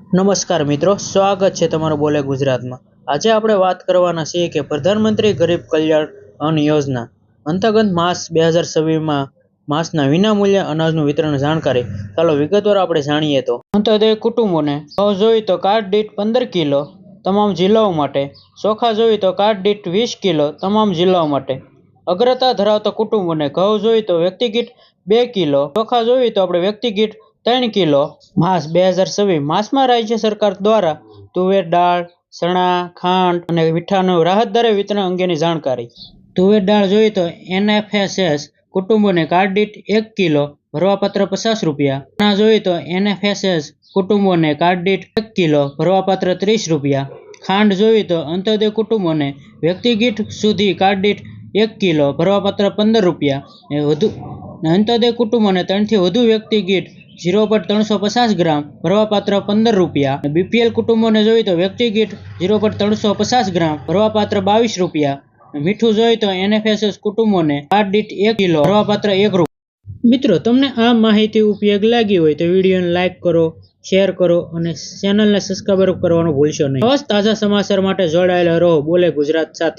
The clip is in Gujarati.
નમસ્કાર મિત્રો, સ્વાગત છે તમારું બોલે ગુજરાતમાં। આજે આપણે વાત કરવાના છીએ કે પ્રધાનમંત્રી ગરીબ કલ્યાણ અન્ન યોજના અંતર્ગત માર્ચ 2026માં માસના વિનામૂલ્ય અનાજનું વિતરણ જાણકારી ચાલો વિગતવાર આપણે જાણીએ। તો અંત્યોદય કુટુંબોને ઘઉં જોઈએ તો કાર્ડ દીઠ 15 કિલો તમામ જિલ્લાઓ માટે, ચોખા જોઈએ તો કાર્ડ દીઠ 20 કિલો તમામ જિલ્લાઓ માટે। અગ્રતા ધરાવતા કુટુંબોને ઘઉં જોઈએ તો વ્યક્તિગત 2 કિલો, ચોખા જોઈએ તો આપણે વ્યક્તિગત 3 કિલો। માર્ચ 2026 માસમાં રાજ્ય સરકાર દ્વારા તુવેર દાળ, ચણા, ખાંડ અને મીઠાનું રાહત દરે વિતરણ અંગેની જાણકારી। તુવેર દાળ જોઈએ તો એનએફએસએસ કુટુંબોને કાર્ડ દીઠ 1 કિલો ભરવાપત્ર 50 રૂપિયા। ચણા જોઈએ તો એનએફએસએસ કુટુંબોને કાર્ડ દીઠ 1 કિલો ભરવાપત્ર 30 રૂપિયા। ખાંડ જોઈએ તો અંત્યોદય કુટુંબોને વ્યક્તિગત સુધી કાર્ડ દીઠ 1 કિલો ભરવાપત્ર 15 રૂપિયા। અંત્યોદય કુટુંબોને 3 થી વધુ વ્યક્તિગત 0.350 ગ્રામ ભરવાપાત્ર 15 રૂપિયા। બીપીએલ કુટુંબોને જોઈએ તો વ્યક્તિગત 0.350 ગ્રામ ભરવાપાત્ર 22 રૂપિયા। મીઠું જોઈએ તો એનએફએસએસ કુટુંબોને કાર્ડ દીઠ 1 કિલો ભરવાપાત્ર 1 રૂપિયા। મિત્રો, તમને આ માહિતી ઉપયોગી લાગી હોય તો વિડીયોને લાઇક કરો, શેર કરો અને ચેનલને સબસ્ક્રાઇબ કરવાનું ભૂલશો નહીં। આવા તાજા સમાચાર માટે જોડાયેલા રહો બોલે ગુજરાત સાથે।